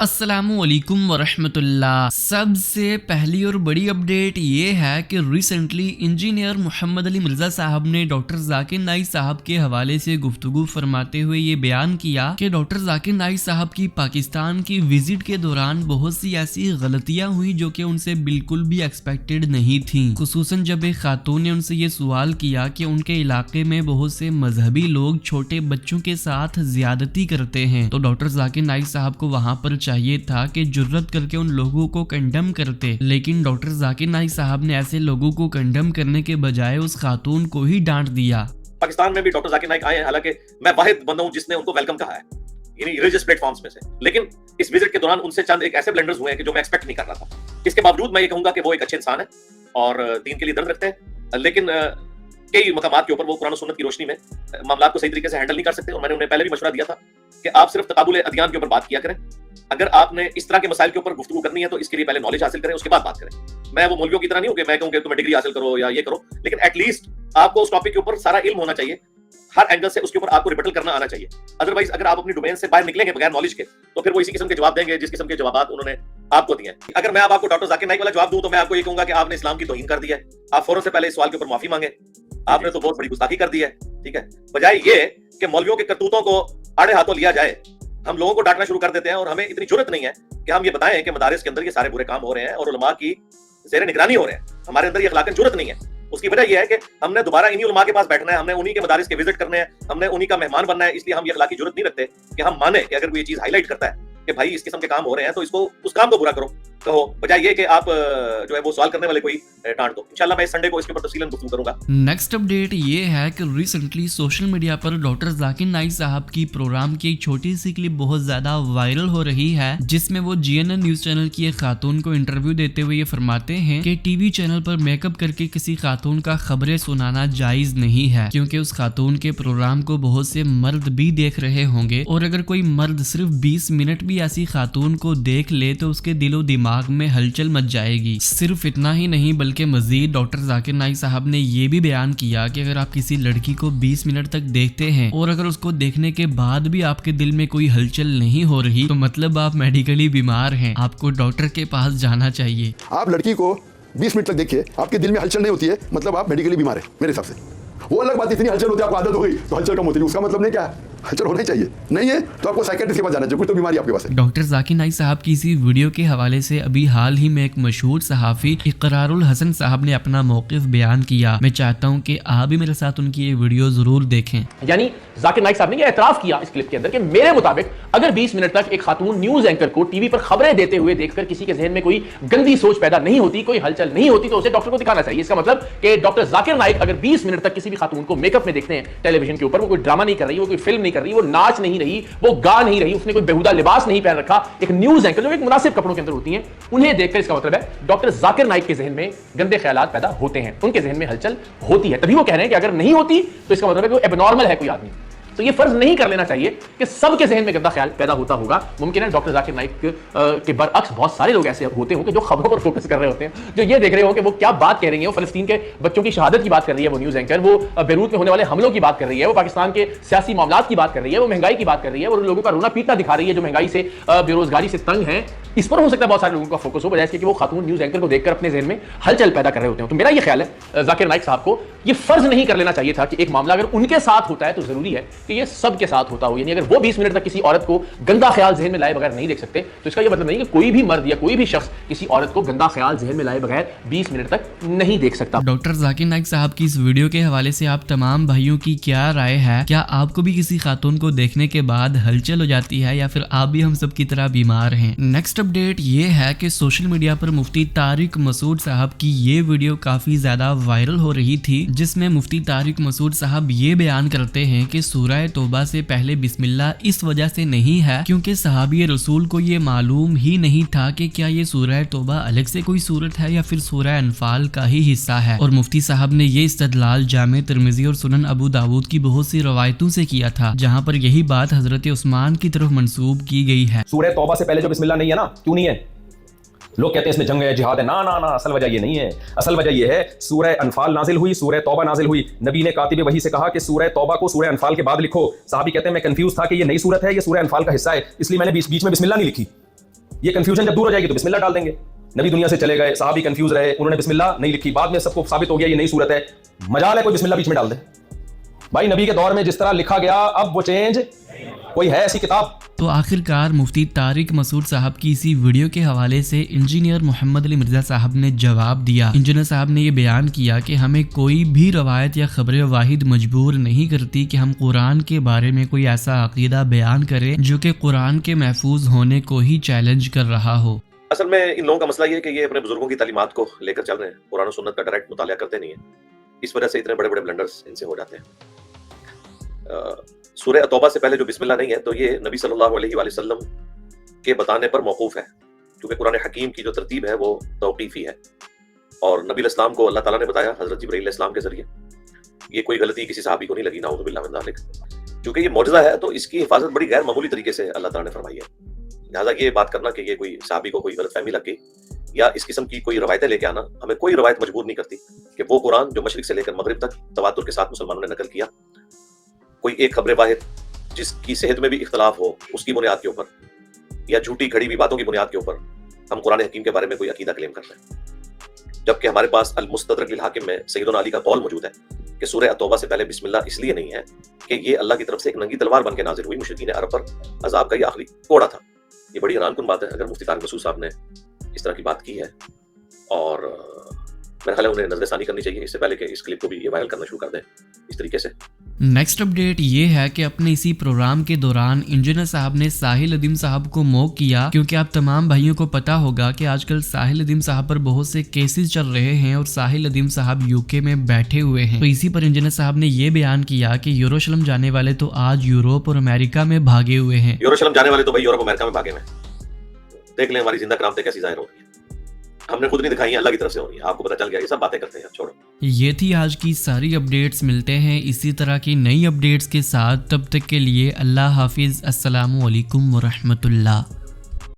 अस्सलामुअलैकुम वरहमतुल्लाह। सबसे पहली और बड़ी अपडेट ये है कि रिसेंटली इंजीनियर मोहम्मद अली मिर्जा साहब ने डॉक्टर जाकिर नाइक साहब के हवाले से गुफ्तगू फरमाते हुए ये बयान किया कि डॉक्टर जाकिर नाइक साहब की पाकिस्तान की विजिट के दौरान बहुत सी ऐसी गलतियां हुई जो कि उनसे बिल्कुल भी एक्सपेक्टेड नहीं थी। खुसूसन जब एक खातून ने उनसे ये सवाल किया कि उनके इलाके में बहुत से मजहबी लोग छोटे बच्चों के साथ ज्यादती करते हैं, तो डॉक्टर जाकिर नाइक साहब को वहाँ पर चाहिए था कि जुर्रत करके उन लोगों को कंडम करते, लेकिन डॉक्टर जाकिर नाइक साहब ने ऐसे लोगों को कंडम करने के बजाय उस खातून को ही डांट दिया। पाकिस्तान में भी डॉक्टर जाकिर नाइक आए हैं, हालांकि मैं वाहिद बंदा हूं जिसने उनको वेलकम कहा है रिलीजियस प्लेटफॉर्म्स में से, लेकिन इस विजिट के दौरान उनसे चंद एक ऐसे ब्लंडर्स हुए हैं कि जो मैं एक्सपेक्ट नहीं कर रहा था। इसके बावजूद मैं ये कहूंगा कि वो एक अच्छे इंसान है और दीन के लिए दर्द रखते हैं, लेकिन कई मकामात के ऊपर वो कुरान और सुन्नत की रोशनी में मामलात को सही तरीके से हैंडल नहीं कर सकते। और मैंने उन्हें पहले भी मशवरा दिया था कि आप सिर्फ तकाबुल अदियान के ऊपर बात किया करें। अगर आपने इस तरह के मसाइल के ऊपर गुफ्तगू करनी है तो इसके लिए पहले नॉलेज हासिल करें, उसके बाद बात करें। मैं वो मौलवियों की तरह नहीं हूं कि मैं कहूं कि तुम्हें डिग्री हासिल करो या ये करो, लेकिन एटलीस्ट आपको उस टॉपिक के ऊपर सारा इल्म होना चाहिए, हर एंगल से उसके ऊपर आपको रिबटल करना आना चाहिए। अदरवाइज अगर आप अपनी डोमेन से बाहर निकलेंगे बगैर नॉलेज के, तो फिर वो इसी किस्म के जवाब देंगे जिस किस्म के जवाब उन्होंने आपको दिए। अगर मैं आपको डॉक्टर जाकिर नाइक वाला जवाब दूं तो मैं आपको ये कहूंगा कि आपने इस्लाम की तौहीन कर दी है। आप फौरन से पहले इस सवाल के ऊपर माफी मांगे, आपने तो बहुत बड़ी गुस्ताखी कर दी है, ठीक है। बजाय ये कि मौलवियों के करतूतों को आड़े हाथों लिया जाए, हम लोगों को डांटना शुरू कर देते हैं और हमें इतनी जरूरत नहीं है कि हम ये बताएं कि मदारिस के अंदर ये सारे बुरे काम हो रहे हैं और उलमा की ज़ेर निगरानी हो रहे हैं। हमारे अंदर ये अखलाकन जरूरत नहीं है। उसकी वजह यह है कि हमने दोबारा इन्हीं उलमा के पास बैठना है, हमने उन्हीं के मदारिस के विजिट करने हैं, हमने उन्हीं का मेहमान बनना है। इसलिए हम ये अखलाकी जरूरत नहीं रखते कि हम माने कि अगर कोई चीज हाईलाइट करता है कि भाई इस किस्म के काम हो रहे हैं तो इसको उस काम को बुरा करो कहो, बजाय ये कि आप जो है वो सवाल करने वाले कोई डांट दो। इंशाल्लाह मैं इस संडे को इसके ऊपर तफसीलन गुफ्तगू करूंगा। नेक्स्ट अपडेट ये है कि रिसेंटली सोशल मीडिया पर डॉक्टर जाकिर नाइक साहब की प्रोग्राम की एक छोटी सी क्लिप बहुत ज्यादा वायरल हो रही है, जिसमें वो GNN न्यूज चैनल की एक खातून को इंटरव्यू देते हुए ये फरमाते हैं कि टीवी चैनल पर मेकअप करके किसी खातून का खबरें सुनाना जायज नहीं है, क्योंकि उस खातून के प्रोग्राम को बहुत से मर्द भी देख रहे होंगे और अगर कोई मर्द सिर्फ 20 मिनट भी ऐसी खातून को देख ले तो उसके दिलो दिमाग में हलचल मच जाएगी। सिर्फ इतना ही नहीं बल्कि मजीद डॉक्टर जाकिर नाइक साहब ने ये भी बयान किया कि अगर आप किसी लड़की को 20 मिनट तक देखते हैं और अगर उसको देखने के बाद भी आपके दिल में कोई हलचल नहीं हो रही तो मतलब आप मेडिकली बीमार हैं, आपको डॉक्टर के पास जाना चाहिए। आप लड़की को 20 मिनट तक देखिए, आपके दिल में हलचल नहीं होती है, मतलब आप मेडिकली बीमार है मेरे हिसाब से। वो अलग बात, इतनी हलचल होती है, आपको आदत हो गई तो हलचल कम होती है, उसका मतलब नहीं क्या है, हलचल होना ही चाहिए। नहीं है तो आपको साइकियाट्रिस्ट के पास जाना चाहिए, कुछ तो बीमारी आपके पास है। डॉक्टर जाकिर नाइक साहब की इसी वीडियो के हवाले से अभी हाल ही में एक मशहूर सहाफी इकरारुल हसन साहब ने अपना मौक़िफ़ बयान किया। मैं चाहता हूं कि आप भी मेरे साथ उनकी ये वीडियो जरूर देखें। यानी जाकिर नाइक साहब ने एतराफ किया इस क्लिप के अंदर कि मेरे मुताबिक अगर 20 मिनट तक एक खातून न्यूज एंकर को टीवी पर खबरें देते हुए देखकर किसी के जहन में कोई गंदी सोच पैदा नहीं होती, कोई हलचल नहीं होती, तो उसे डॉक्टर को दिखाना चाहिए। इसका मतलब कि डॉक्टर जाकिर नाइक अगर 20 मिनट तक किसी भी खातून को मेकअप में देखते हैं टेलीविजन के ऊपर, वो कोई ड्रामा नहीं कर रही, वो कोई फिल्म नहीं कर रही, वो नाच नहीं रही, वो गा नहीं रही, उसने कोई बेहुदा लिबास नहीं पहन रखा, एक न्यूज एंकर जो एक मुनासिब कपड़ों के अंदर होती हैं, उन्हें देखकर इसका मतलब है डॉक्टर जाकिर नाइक के जहन में गंदे ख्यालात पैदा होते हैं, उनके जहन में हलचल होती है। तभी वो कह रहे हैं कि अगर नहीं होती तो इसका मतलब है कि वो एबनॉर्मल है कोई आदमी। तो ये फर्ज नहीं कर लेना चाहिए कि सबके जहन में गंदा ख्याल पैदा होता होगा। मुमकिन है डॉक्टर जाकिर नाइक के बरअक्स बहुत सारे लोग ऐसे होते होंगे जो खबरों पर फोकस कर रहे होते हैं, जो ये देख रहे हो कि वो क्या बात कह रही है। वो फलस्तीन के बच्चों की शहादत की बात कर रही है वो न्यूज एंकर, वो बेरूत में होने वाले हमलों की बात कर रही है, वो पाकिस्तान के सियासी मामलात की बात कर रही है, वो महंगाई की बात कर रही है, वो लोगों का रोना पीटना दिखा रही है जो महंगाई से बेरोजगारी से तंग है। इस पर हो सकता है बहुत सारे लोगों का फोकस हो, बजाय इसके कि वो खातून न्यूज एंकर को देखकर अपने जहन में हलचल पैदा कर रहे होते हैं। तो मेरा ये ख्याल है जाकिर नाइक साहब को ये फर्ज नहीं कर लेना चाहिए था कि एक मामला अगर उनके साथ होता है तो जरूरी है कि ये सबके साथ होता हो। यानी अगर वो 20 मिनट तक किसी औरत को गंदा ख्याल जहन में लाए बगैर नहीं देख सकते तो इसका ये मतलब नहीं कि कोई भी मर्द या कोई भी शख्स किसी औरत को गंदा ख्याल जहन में लाए बगैर 20 मिनट तक नहीं देख सकता। डॉक्टर जाकिर नाइक साहब की इस वीडियो के हवाले से आप तमाम भाइयों की क्या राय है? क्या आपको भी किसी खातून को देखने के बाद हलचल हो जाती है या फिर आप भी हम सब की तरह बीमार हैं? नेक्स्ट अपडेट ये है कि सोशल मीडिया पर मुफ्ती तारिक मसूद साहब की ये वीडियो काफी ज्यादा वायरल हो रही थी, जिसमें मुफ्ती तारिक मसूद साहब ये बयान करते हैं कि सूरह तौबा से पहले बिस्मिल्लाह इस वजह से नहीं है क्योंकि सहाबी रसूल को ये मालूम ही नहीं था कि क्या ये सूरह तौबा अलग से कोई सूरत है या फिर सूरह अनफाल का ही हिस्सा है। और मुफ्ती साहब ने ये इस्तदलाल जामे तिरमिज़ी और सुनन अबू दाऊद की बहुत सी रवायतों से किया था, जहाँ पर यही बात हजरत उस्मान की तरफ मंसूब की गई है। सूरह तौबा से पहले जो बिस्मिल्लाह नहीं है ना, क्यों नहीं है? लोग कहते हैं इसमें जंग है, जिहाद है। ना ना ना, असल वजह ये नहीं है। असल वजह ये है सूरह अनफाल नाजिल हुई, सूरह तौबा नाजिल हुई। नबी ने कातिब वही से कहा कि सूरह तौबा को सूरह अनफाल के बाद लिखो। साहबी कहते हैं मैं कंफ्यूज था कि ये नई सूरत है, ये सूरह अनफाल का हिस्सा है, इसलिए मैंने बीच में बिस्मिल्लाह नहीं लिखी। یہ کنفیوژن جب دور ہو جائے گی تو بسم اللہ ڈال دیں گے. نبی دنیا سے چلے گئے, صحابی کنفیوز رہے, انہوں نے بسم اللہ نہیں لکھی, بعد میں سب کو ثابت ہو گیا یہ نئی صورت ہے, مجال ہے کوئی بسم اللہ بیچ میں ڈال دے. بھائی نبی کے دور میں جس طرح لکھا گیا اب وہ چینج کوئی ہے ایسی کتاب. تو آخرکار مفتی طارق مسعود صاحب کی اسی ویڈیو کے حوالے سے انجینئر محمد علی مرزا صاحب نے جواب دیا. انجینئر صاحب نے یہ بیان کیا کہ ہمیں کوئی بھی روایت یا خبر واحد مجبور نہیں کرتی کہ ہم قرآن کے بارے میں کوئی ایسا عقیدہ بیان کریں جو کہ قرآن کے محفوظ ہونے کو ہی چیلنج کر رہا ہو. اصل میں ان لوگوں کا مسئلہ یہ ہے کہ یہ اپنے بزرگوں کی تعلیمات کو لے کر چل رہے ہیں, قرآن و سنت کا ڈائریکٹ مطالعہ کرتے نہیں ہیں, اس وجہ سے اتنے بڑے بڑے بلنڈرز ان سے ہو جاتے ہیں. سورہ توبہ سے پہلے جو بسم اللہ نہیں ہے تو یہ نبی صلی اللہ علیہ وآلہ وسلم کے بتانے پر موقوف ہے, کیونکہ قرآن حکیم کی جو ترتیب ہے وہ توقیفی ہے, اور نبی علیہ السلام کو اللہ تعالیٰ نے بتایا حضرت جبرائیل علیہ السلام کے ذریعے. یہ کوئی غلطی کسی صحابی کو نہیں لگی, نعوذ باللہ من ذالک. چونکہ یہ معجزہ ہے تو اس کی حفاظت بڑی غیر معمولی طریقے سے اللہ تعالیٰ نے فرمائی ہے. لہٰذا یہ بات کرنا کہ یہ کوئی صحابی کو کوئی غلط فہمی لگ گئی یا اس قسم کی کوئی روایتیں لے کے آنا, ہمیں کوئی روایت مجبور نہیں کرتی کہ وہ قرآن جو مشرق سے لے کر مغرب تک تواتر کے ساتھ مسلمانوں نے نقل کیا, کوئی ایک خبر واحد جس کی صحت میں بھی اختلاف ہو اس کی بنیاد کے اوپر یا جھوٹی کھڑی ہوئی باتوں کی بنیاد کے اوپر ہم قرآن حکیم کے بارے میں کوئی عقیدہ کلیم کرتے ہیں. جبکہ ہمارے پاس المستدرک للحاکم میں سیدنا علی کا قول موجود ہے کہ سورہ توبہ سے پہلے بسم اللہ اس لیے نہیں ہے کہ یہ اللہ کی طرف سے ایک ننگی تلوار بن کے نازل ہوئی مشرکین عرب پر عذاب کا یہ آخری کوڑا تھا. یہ بڑی حیران کن بات ہے اگر مفتی طارق مسعود صاحب نے اس طرح کی بات کی ہے, اور میرا خیال ہے انہیں نظر ثانی کرنی چاہیے اس سے پہلے کہ اس کلپ کو بھی یہ وائرل کرنا شروع کر دیں اس طریقے سے. نیکسٹ اپڈیٹ یہ ہے کہ اپنے اسی پروگرام کے دوران انجینئر صاحب نے ساحل ادیم صاحب کو موک کیا, کیونکہ آپ تمام بھائیوں کو پتا ہوگا کہ آج کل ساحل ادیم صاحب پر بہت سے کیسز چل رہے ہیں اور ساحل ادیم صاحب UK میں بیٹھے ہوئے ہیں. تو اسی پر انجینئر صاحب نے یہ بیان کیا کہ یروشلم جانے والے تو آج یوروپ اور امریکہ میں بھاگے ہوئے ہیں. یروشلم جانے والے تو بھائی یورپ امریکہ میں بھاگے ہوئے ہیں. دیکھ لیں ہماری زندہ کرامتیں کیسی ظاہر ہو رہی ہیں, ہم نے خود نہیں دکھائی ہیں, اللہ کی طرف سے ہو رہی ہے. آپ کو پتہ چل گیا, یہ سب باتیں کرتے ہیں, چھوڑو. یہ تھی آج کی ساری اپڈیٹس. ملتے ہیں اسی طرح کی نئی اپڈیٹس کے ساتھ, تب تک کے لیے اللہ حافظ. السلام علیکم ورحمۃ اللہ.